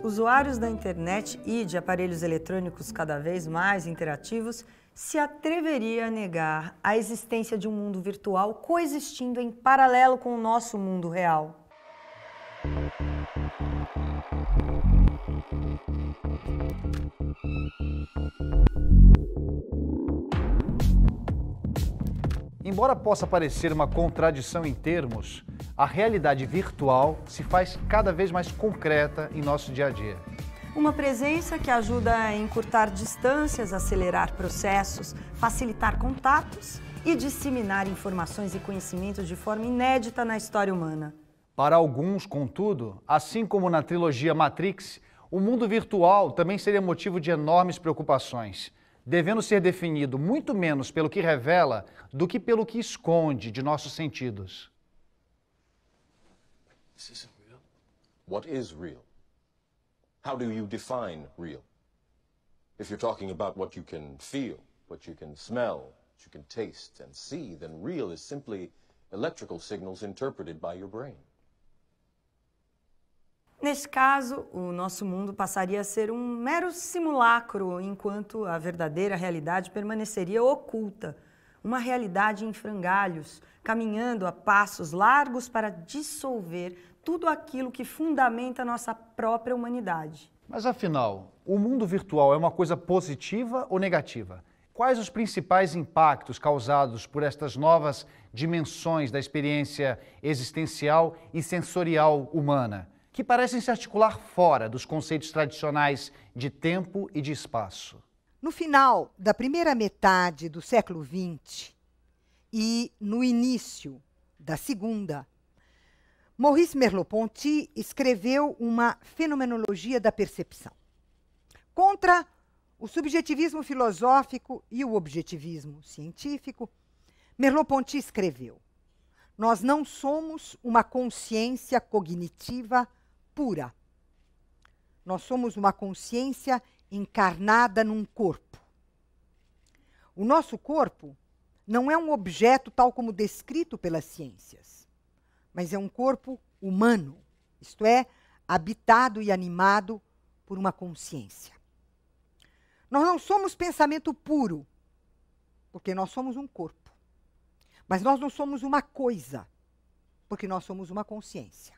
Usuários da internet e de aparelhos eletrônicos cada vez mais interativos, se atreveria a negar a existência de um mundo virtual coexistindo em paralelo com o nosso mundo real? Embora possa parecer uma contradição em termos, a realidade virtual se faz cada vez mais concreta em nosso dia a dia. Uma presença que ajuda a encurtar distâncias, acelerar processos, facilitar contatos e disseminar informações e conhecimentos de forma inédita na história humana. Para alguns, contudo, assim como na trilogia Matrix, o mundo virtual também seria motivo de enormes preocupações, devendo ser definido muito menos pelo que revela do que pelo que esconde de nossos sentidos. This isn't real. What is real? How do you define real? If you're talking about what you can feel, what you can smell, what you can taste and see, then real is simply electrical signals interpreted by your brain. Nesse caso, o nosso mundo passaria a ser um mero simulacro, enquanto a verdadeira realidade permaneceria oculta. Uma realidade em frangalhos, caminhando a passos largos para dissolver tudo aquilo que fundamenta a nossa própria humanidade. Mas afinal, o mundo virtual é uma coisa positiva ou negativa? Quais os principais impactos causados por estas novas dimensões da experiência existencial e sensorial humana, que parecem se articular fora dos conceitos tradicionais de tempo e de espaço? No final da primeira metade do século XX e no início da segunda, Maurice Merleau-Ponty escreveu uma fenomenologia da percepção. Contra o subjetivismo filosófico e o objetivismo científico, Merleau-Ponty escreveu: nós não somos uma consciência cognitiva pura. Nós somos uma consciência encarnada num corpo. O nosso corpo não é um objeto tal como descrito pelas ciências, mas é um corpo humano, isto é, habitado e animado por uma consciência. Nós não somos pensamento puro, porque nós somos um corpo. Mas nós não somos uma coisa, porque nós somos uma consciência.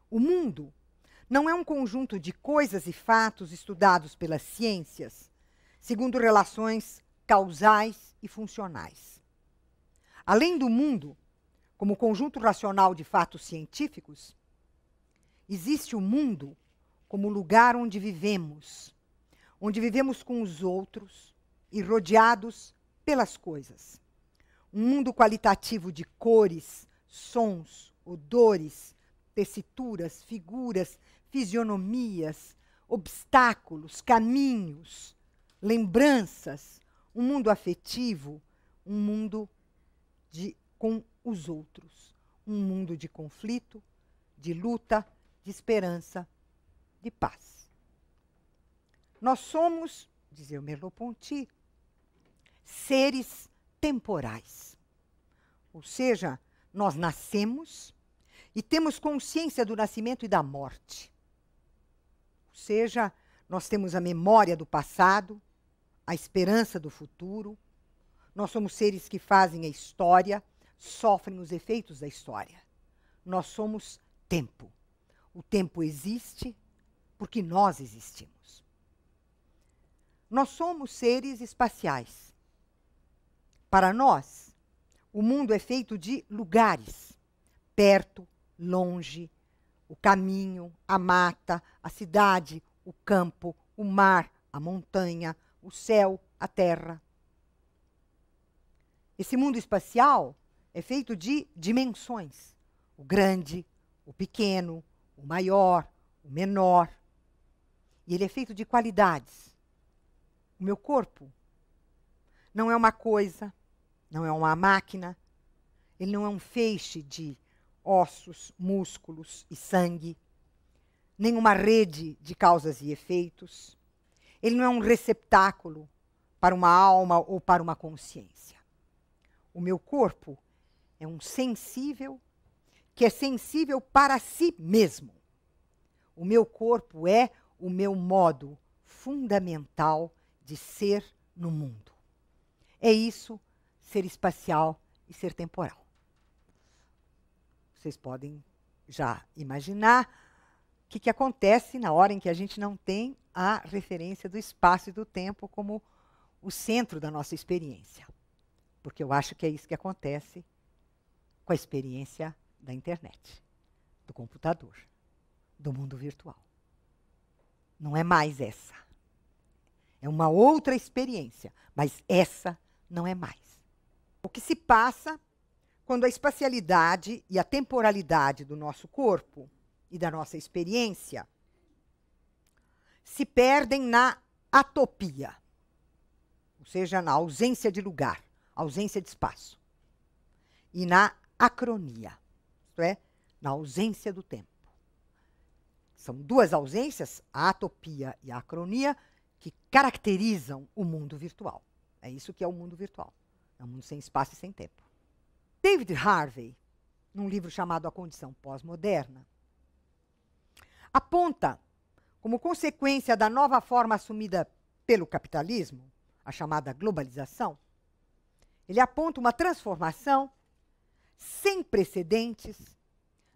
O mundo não é um conjunto de coisas e fatos estudados pelas ciências, segundo relações causais e funcionais. Além do mundo, como conjunto racional de fatos científicos, existe o mundo como lugar onde vivemos com os outros e rodeados pelas coisas. Um mundo qualitativo de cores, sons, odores, tessituras, figuras, fisionomias, obstáculos, caminhos, lembranças, um mundo afetivo, um mundo com os outros, um mundo de conflito, de luta, de esperança, de paz. Nós somos, dizia o Merleau-Ponty, seres temporais. Ou seja, nós nascemos e temos consciência do nascimento e da morte. Ou seja, nós temos a memória do passado, a esperança do futuro. Nós somos seres que fazem a história, sofrem os efeitos da história. Nós somos tempo. O tempo existe porque nós existimos. Nós somos seres espaciais. Para nós, o mundo é feito de lugares, perto, longe, o caminho, a mata, a cidade, o campo, o mar, a montanha, o céu, a terra. Esse mundo espacial é feito de dimensões. O grande, o pequeno, o maior, o menor, e ele é feito de qualidades. O meu corpo não é uma coisa, não é uma máquina, ele não é um feixe de ossos, músculos e sangue, nem uma rede de causas e efeitos. Ele não é um receptáculo para uma alma ou para uma consciência. O meu corpo é um sensível que é sensível para si mesmo. O meu corpo é o meu modo fundamental de ser no mundo. É isso, ser espacial e ser temporal. Vocês podem já imaginar o que acontece na hora em que a gente não tem a referência do espaço e do tempo como o centro da nossa experiência. Porque eu acho que é isso que acontece com a experiência da internet, do computador, do mundo virtual. Não é mais essa. É uma outra experiência, mas essa não é mais. O que se passa quando a espacialidade e a temporalidade do nosso corpo e da nossa experiência se perdem na atopia, ou seja, na ausência de lugar, ausência de espaço, e na acronia, isto é, na ausência do tempo. São duas ausências, a atopia e a acronia, que caracterizam o mundo virtual. É isso que é o mundo virtual. É um mundo sem espaço e sem tempo. David Harvey, num livro chamado A Condição Pós-Moderna, aponta, como consequência da nova forma assumida pelo capitalismo, a chamada globalização, ele aponta uma transformação sem precedentes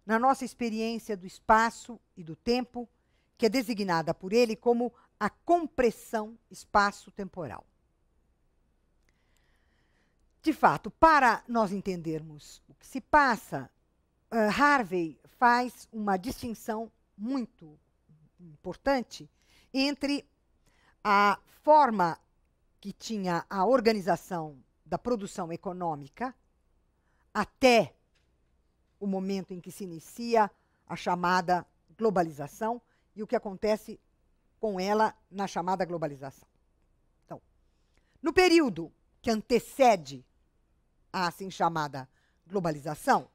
na nossa experiência do espaço e do tempo, que é designada por ele como a compressão espaço-temporal. De fato, para nós entendermos o que se passa, Harvey faz uma distinção muito importante entre a forma que tinha a organização da produção econômica até o momento em que se inicia a chamada globalização e o que acontece com ela na chamada globalização. Então, no período que antecede a assim chamada globalização,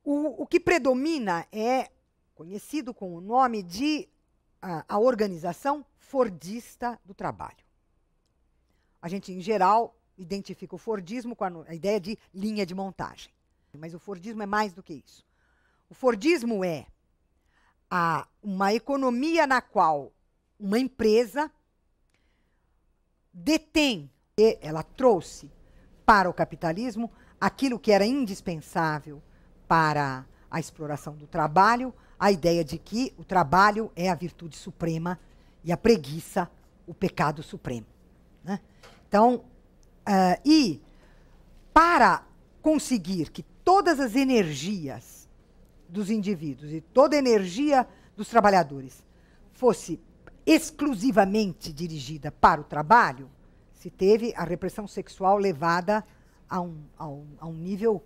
o que predomina é conhecido com o nome de a organização fordista do trabalho. A gente, em geral, identifica o fordismo com a ideia de linha de montagem. Mas o fordismo é mais do que isso. O fordismo é uma economia na qual uma empresa detém, e ela trouxe para o capitalismo aquilo que era indispensável para a exploração do trabalho, a ideia de que o trabalho é a virtude suprema e a preguiça o pecado supremo, né? Então, e para conseguir que todas as energias dos indivíduos e toda a energia dos trabalhadores fosse exclusivamente dirigida para o trabalho, se teve a repressão sexual levada a um nível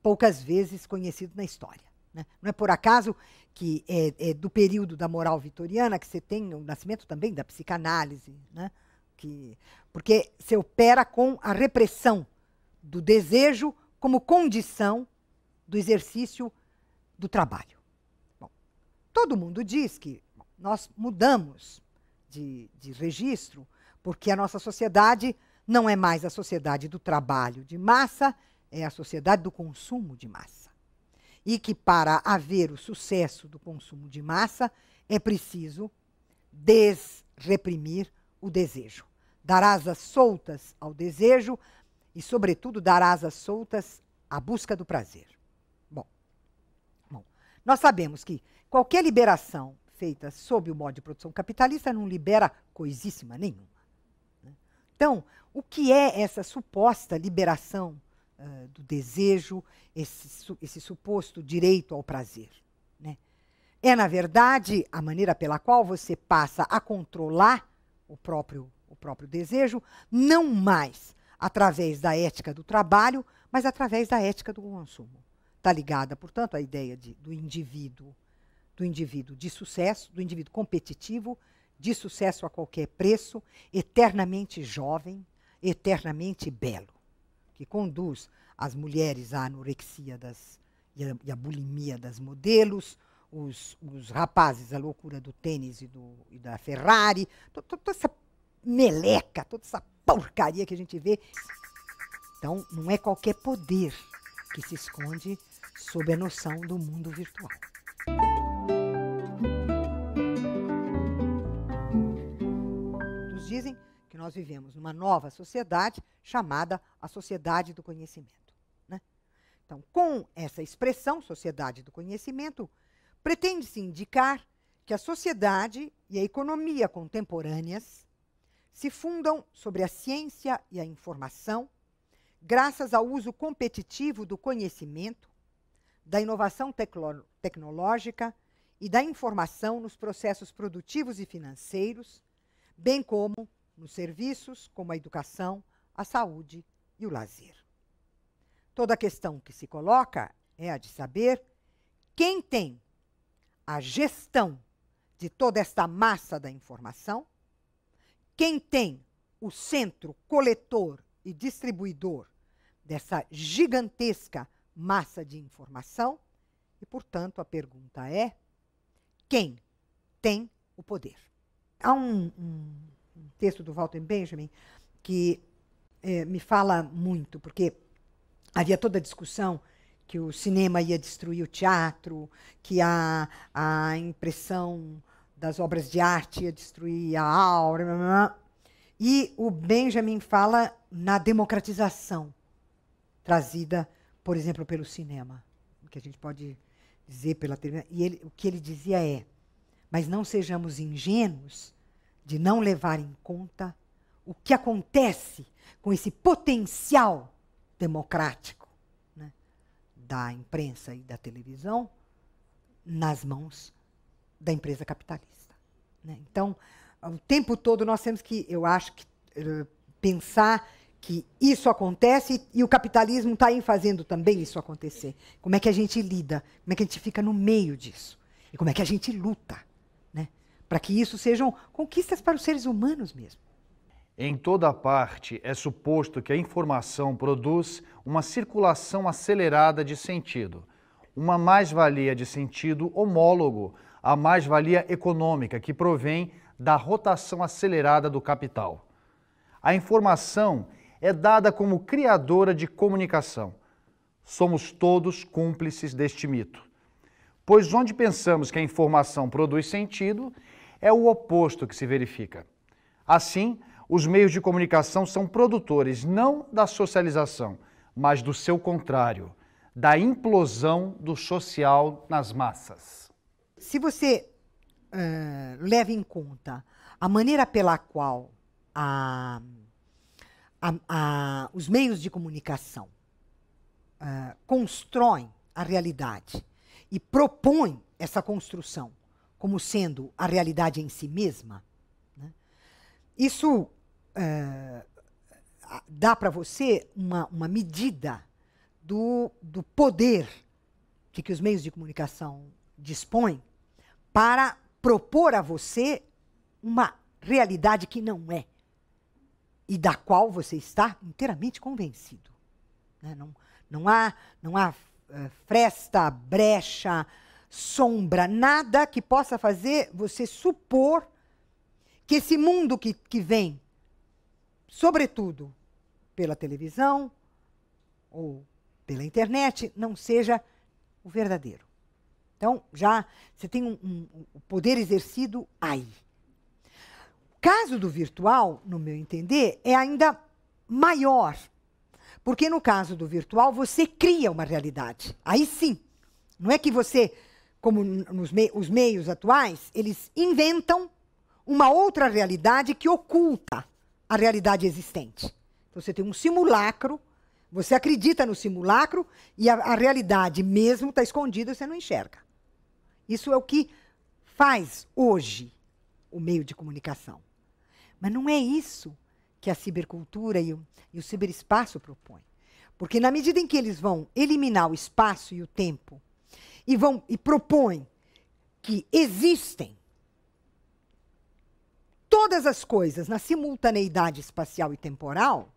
poucas vezes conhecido na história, né? Não é por acaso que é do período da moral vitoriana que você tem o nascimento também da psicanálise, né? Porque se opera com a repressão do desejo como condição do exercício do trabalho. Bom, todo mundo diz que nós mudamos de registro porque a nossa sociedade não é mais a sociedade do trabalho de massa, é a sociedade do consumo de massa. E que para haver o sucesso do consumo de massa é preciso desreprimir o desejo. Dar asas soltas ao desejo e, sobretudo, dar asas soltas à busca do prazer. Bom, nós sabemos que qualquer liberação feita sob o modo de produção capitalista não libera coisíssima nenhuma, né? Então, o que é essa suposta liberação do desejo, esse suposto direito ao prazer, né? É, na verdade, a maneira pela qual você passa a controlar o próprio desejo, não mais através da ética do trabalho, mas através da ética do consumo. Está ligada, portanto, à ideia do indivíduo do indivíduo de sucesso, do indivíduo competitivo, de sucesso a qualquer preço, eternamente jovem, eternamente belo, que conduz as mulheres à anorexia e a bulimia das modelos, os rapazes à loucura do tênis e da Ferrari, toda essa meleca, toda essa porcaria que a gente vê. Então, não é qualquer poder que se esconde sob a noção do mundo virtual. Nos dizem que nós vivemos numa nova sociedade chamada a sociedade do conhecimento, né? Então, com essa expressão, sociedade do conhecimento, pretende-se indicar que a sociedade e a economia contemporâneas se fundam sobre a ciência e a informação, graças ao uso competitivo do conhecimento, da inovação tecnológica e da informação nos processos produtivos e financeiros, bem como nos serviços como a educação, a saúde e o lazer. Toda a questão que se coloca é a de saber quem tem a gestão de toda esta massa da informação, quem tem o centro coletor e distribuidor dessa gigantesca massa de informação e, portanto, a pergunta é: quem tem o poder? Há um texto do Walter Benjamin que me fala muito, porque havia toda a discussão que o cinema ia destruir o teatro, que a impressão das obras de arte ia destruir a aura. E o Benjamin fala na democratização trazida, por exemplo, pelo cinema, que a gente pode dizer pela televisão. E o que ele dizia é: mas não sejamos ingênuos de não levar em conta o que acontece com esse potencial democrático, né, da imprensa e da televisão nas mãos da empresa capitalista, né? Então, o tempo todo nós temos que, eu acho, pensar que isso acontece e o capitalismo está aí fazendo também isso acontecer. Como é que a gente lida? Como é que a gente fica no meio disso? E como é que a gente luta, né, para que isso sejam conquistas para os seres humanos mesmo? Em toda parte é suposto que a informação produz uma circulação acelerada de sentido, uma mais-valia de sentido homólogo à mais-valia econômica que provém da rotação acelerada do capital. A informação é dada como criadora de comunicação. Somos todos cúmplices deste mito. Pois onde pensamos que a informação produz sentido, é o oposto que se verifica. Assim, os meios de comunicação são produtores não da socialização, mas do seu contrário, da implosão do social nas massas. Se você leva em conta a maneira pela qual os meios de comunicação constroem a realidade e propõem essa construção como sendo a realidade em si mesma, né, isso dá para você uma medida do poder de que os meios de comunicação dispõem para propor a você uma realidade que não é e da qual você está inteiramente convencido, né? Não há fresta, brecha, sombra, nada que possa fazer você supor que esse mundo que vem, sobretudo pela televisão ou pela internet, não seja o verdadeiro. Então, já você tem um poder exercido aí. O caso do virtual, no meu entender, é ainda maior. Porque no caso do virtual, você cria uma realidade. Aí sim. Não é que você, como os meios atuais, eles inventam uma outra realidade que oculta a realidade existente. Então, você tem um simulacro, você acredita no simulacro e a realidade mesmo está escondida e você não enxerga. Isso é o que faz hoje o meio de comunicação. Mas não é isso que a cibercultura e o ciberespaço propõem. Porque na medida em que eles vão eliminar o espaço e o tempo e propõem que existem todas as coisas na simultaneidade espacial e temporal,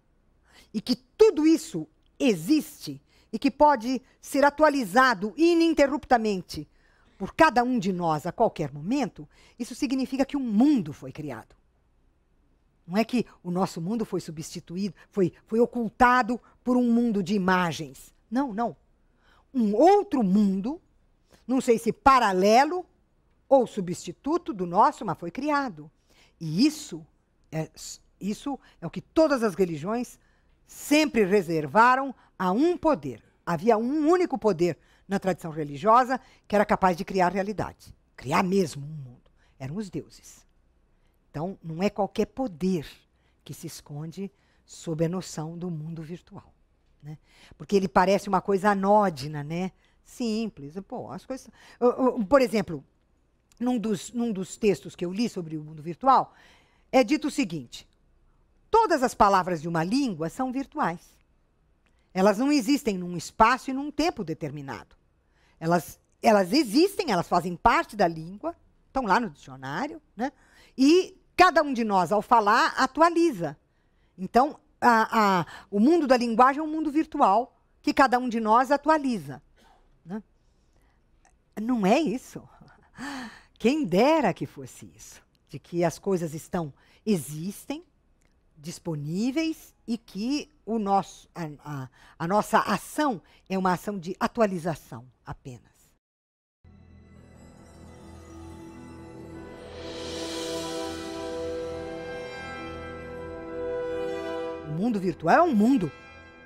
e que tudo isso existe e que pode ser atualizado ininterruptamente por cada um de nós a qualquer momento, isso significa que um mundo foi criado. Não é que o nosso mundo foi substituído, foi ocultado por um mundo de imagens. Não, não. Um outro mundo, não sei se paralelo ou substituto do nosso, mas foi criado. E isso é o que todas as religiões sempre reservaram a um poder. Havia um único poder na tradição religiosa que era capaz de criar realidade. Criar mesmo um mundo. Eram os deuses. Então, não é qualquer poder que se esconde sob a noção do mundo virtual, né? Porque ele parece uma coisa anódina, né? Simples. Pô, as coisas... Por exemplo, num dos textos que eu li sobre o mundo virtual, é dito o seguinte: todas as palavras de uma língua são virtuais. Elas não existem num espaço e num tempo determinado. Elas existem, elas fazem parte da língua, estão lá no dicionário, né? E cada um de nós, ao falar, atualiza. Então, o mundo da linguagem é um mundo virtual que cada um de nós atualiza, né? Não é isso. Quem dera que fosse isso. De que as coisas existem, disponíveis, e que a nossa ação é uma ação de atualização apenas. O mundo virtual é um mundo.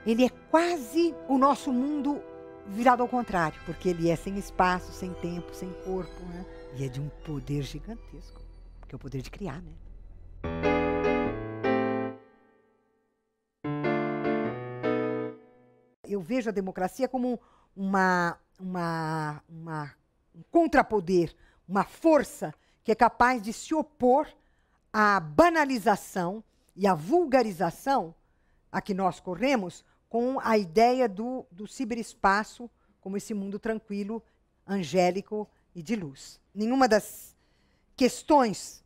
Ele é quase o nosso mundo virado ao contrário, porque ele é sem espaço, sem tempo, sem corpo, né? E é de um poder gigantesco, porque é o poder de criar, né? Eu vejo a democracia como um contrapoder, uma força que é capaz de se opor à banalização e à vulgarização a que nós corremos com a ideia do ciberespaço como esse mundo tranquilo, angélico e de luz. Nenhuma das questões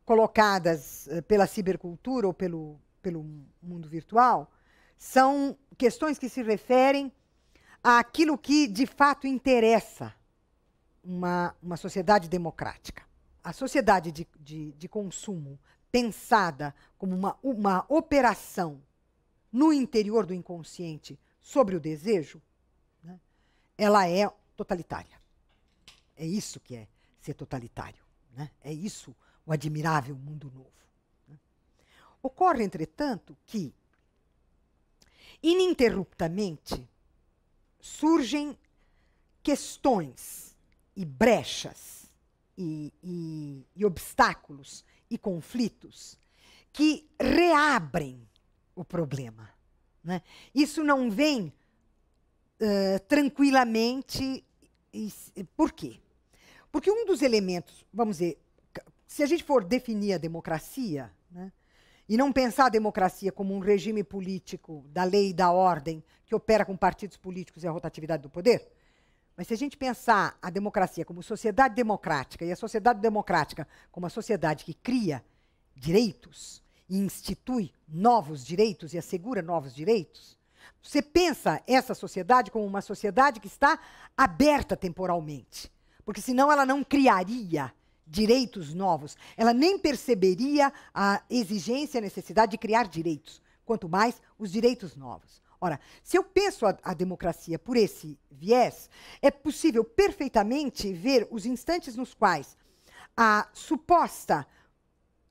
colocadas pela cibercultura ou pelo mundo virtual são questões que se referem àquilo que de fato interessa uma sociedade democrática. A sociedade de consumo pensada como uma operação no interior do inconsciente sobre o desejo, né, ela é totalitária. É isso que é ser totalitário, né? É isso o admirável mundo novo, né? Ocorre, entretanto, que ininterruptamente surgem questões e brechas e obstáculos e conflitos que reabrem o problema, né? Isso não vem tranquilamente. Por quê? Porque um dos elementos, vamos dizer, se a gente for definir a democracia, né, e não pensar a democracia como um regime político da lei e da ordem que opera com partidos políticos e a rotatividade do poder, mas se a gente pensar a democracia como sociedade democrática e a sociedade democrática como uma sociedade que cria direitos e institui novos direitos e assegura novos direitos, você pensa essa sociedade como uma sociedade que está aberta temporalmente, porque senão ela não criaria direitos novos, ela nem perceberia a exigência e a necessidade de criar direitos, quanto mais os direitos novos. Ora, se eu penso a democracia por esse viés, é possível perfeitamente ver os instantes nos quais a suposta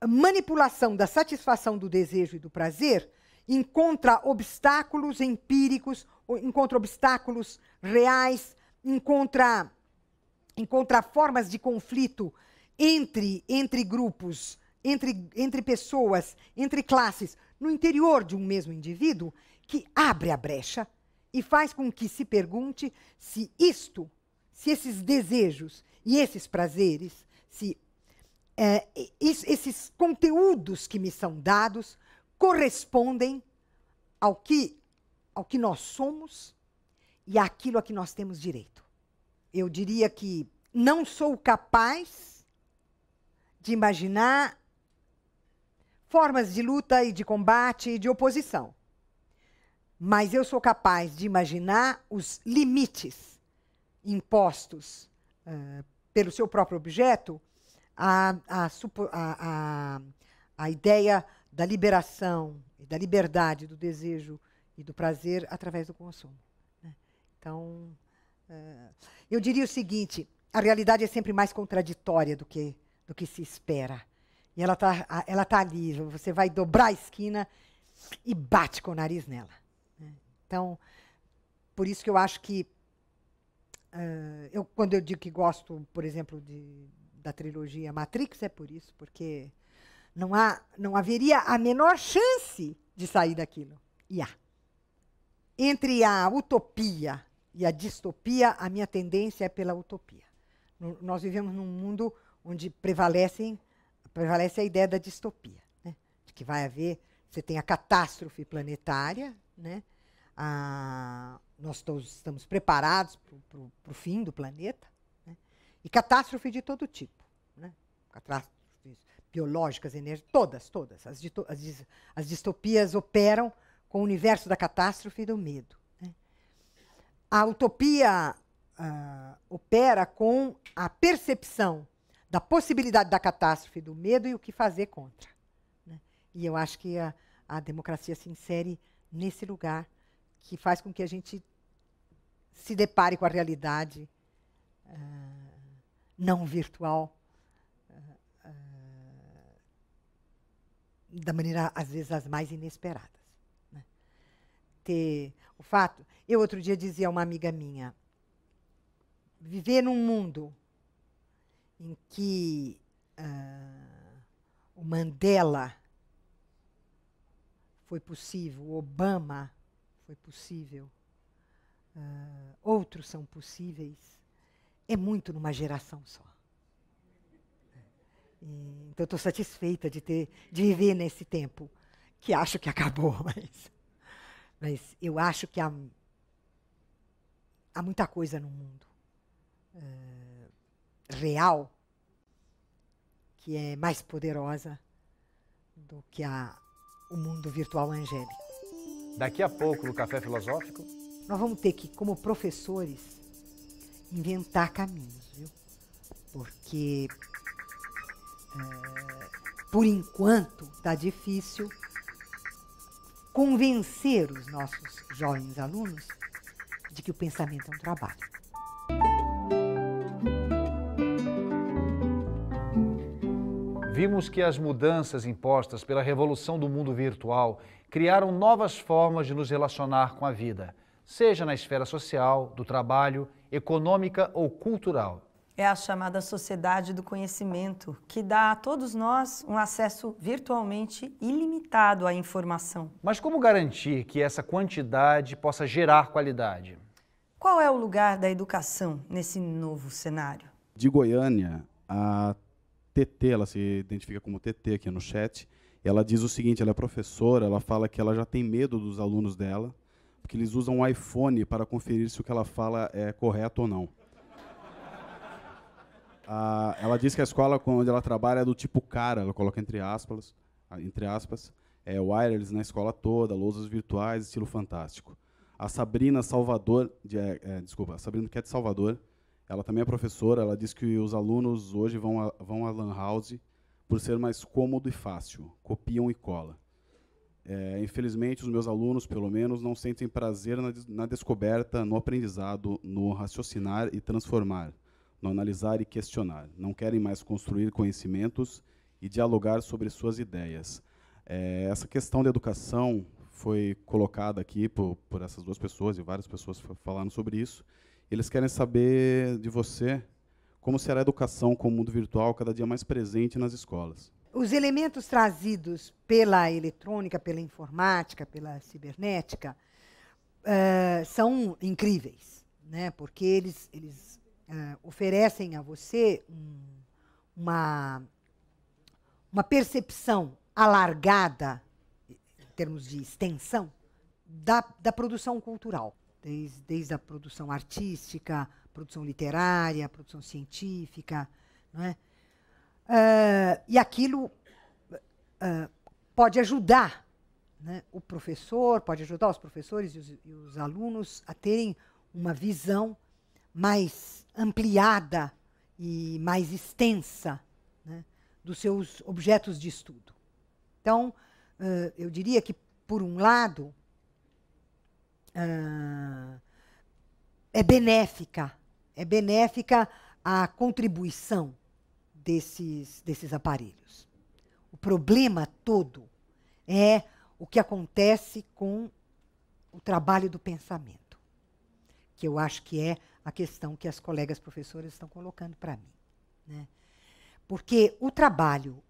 manipulação da satisfação do desejo e do prazer encontra obstáculos empíricos, encontra obstáculos reais, encontra formas de conflito entre grupos, entre pessoas, entre classes, no interior de um mesmo indivíduo, que abre a brecha e faz com que se pergunte se esses desejos e esses prazeres, se esses conteúdos que me são dados correspondem ao que nós somos e àquilo a que nós temos direito. Eu diria que não sou capaz de imaginar formas de luta e de combate e de oposição. Mas eu sou capaz de imaginar os limites impostos pelo seu próprio objeto a ideia da liberação, da liberdade, do desejo e do prazer através do consumo. Né? Então, eu diria o seguinte, a realidade é sempre mais contraditória do que se espera. E ela tá ali, você vai dobrar a esquina e bate com o nariz nela. Né? Então, por isso que eu acho que, quando eu digo que gosto, por exemplo, da trilogia Matrix, é por isso, porque não haveria a menor chance de sair daquilo. E há. Entre a utopia e a distopia, a minha tendência é pela utopia. Nós vivemos num mundo onde prevalece a ideia da distopia, né? De que vai haver, você tem a catástrofe planetária, né? Nós todos estamos preparados para o fim do planeta, né? E catástrofe de todo tipo, né? Catástrofes biológicas, energéticas, todas. As distopias operam com o universo da catástrofe e do medo. Né? A utopia opera com a percepção da possibilidade da catástrofe, do medo e o que fazer contra. Né? E eu acho que a democracia se insere nesse lugar que faz com que a gente se depare com a realidade não virtual da maneira, às vezes, as mais inesperadas. Né? O fato... Eu, outro dia, dizia a uma amiga minha, viver num mundo em que o Mandela foi possível, o Obama foi possível, outros são possíveis, é muito numa geração só. Então, estou satisfeita de viver nesse tempo, que acho que acabou, mas eu acho que há muita coisa no mundo real que é mais poderosa do que o mundo virtual angélico. Daqui a pouco, no Café Filosófico, nós vamos ter que, como professores, inventar caminhos, viu? Porque... por enquanto, está difícil convencer os nossos jovens alunos de que o pensamento é um trabalho. vimos que as mudanças impostas pela revolução do mundo virtual criaram novas formas de nos relacionar com a vida, seja na esfera social, do trabalho, econômica ou cultural. É a chamada sociedade do conhecimento, que dá a todos nós um acesso virtualmente ilimitado à informação. Mas como garantir que essa quantidade possa gerar qualidade? Qual é o lugar da educação nesse novo cenário? De Goiânia, a TT, ela se identifica como TT aqui no chat, ela diz o seguinte, ela é professora, ela fala que ela já tem medo dos alunos dela, porque eles usam um iPhone para conferir se o que ela fala é correto ou não. Ela diz que a escola onde ela trabalha é do tipo cara, ela coloca entre aspas, wireless na escola toda, lousas virtuais, estilo fantástico. A Sabrina Salvador, a Sabrina que é de Salvador, ela também é professora, ela diz que os alunos hoje vão à Lan House por ser mais cômodo e fácil, copiam e colam. Infelizmente, os meus alunos, pelo menos, não sentem prazer na descoberta, no aprendizado, no raciocinar e transformar, no analisar e questionar. Não querem mais construir conhecimentos e dialogar sobre suas ideias. Essa questão da educação foi colocada aqui por essas duas pessoas, e várias pessoas falaram sobre isso. Eles querem saber de você como será a educação com o mundo virtual cada dia mais presente nas escolas. Os elementos trazidos pela eletrônica, pela informática, pela cibernética, são incríveis, né? Porque eles oferecem a você uma percepção alargada, em termos de extensão, da produção cultural, desde a produção artística, produção literária, produção científica, não é? E aquilo pode ajudar, né, o professor, pode ajudar os professores e os alunos a terem uma visão mais ampliada e mais extensa, né, dos seus objetos de estudo. Então, eu diria que, por um lado, é benéfica a contribuição desses aparelhos. O problema todo é o que acontece com o trabalho do pensamento, que eu acho que é a questão que as colegas professoras estão colocando para mim, né? Porque o trabalho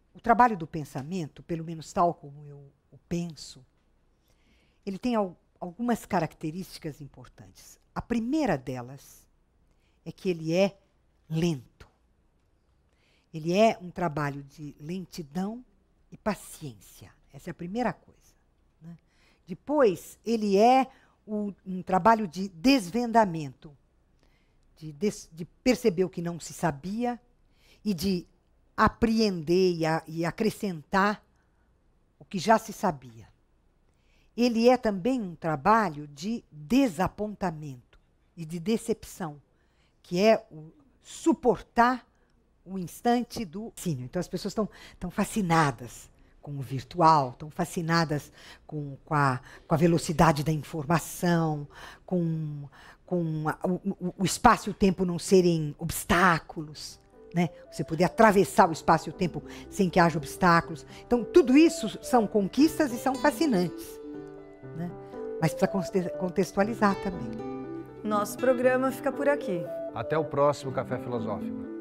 do pensamento, pelo menos tal como eu o penso, ele tem algumas características importantes. A primeira delas é que ele é lento. Ele é um trabalho de lentidão e paciência. Essa é a primeira coisa, né? Depois, ele é um trabalho de desvendamento, de perceber o que não se sabia e de apreender e acrescentar o que já se sabia. Ele é também um trabalho de desapontamento e de decepção, que é suportar o instante do ensino. Então, as pessoas estão fascinadas com o virtual, estão fascinadas com a velocidade da informação, com o espaço e o tempo não serem obstáculos, né? Você poder atravessar o espaço e o tempo sem que haja obstáculos. Então, tudo isso são conquistas e são fascinantes, né? Mas precisa contextualizar também. Nosso programa fica por aqui. Até o próximo Café Filosófico.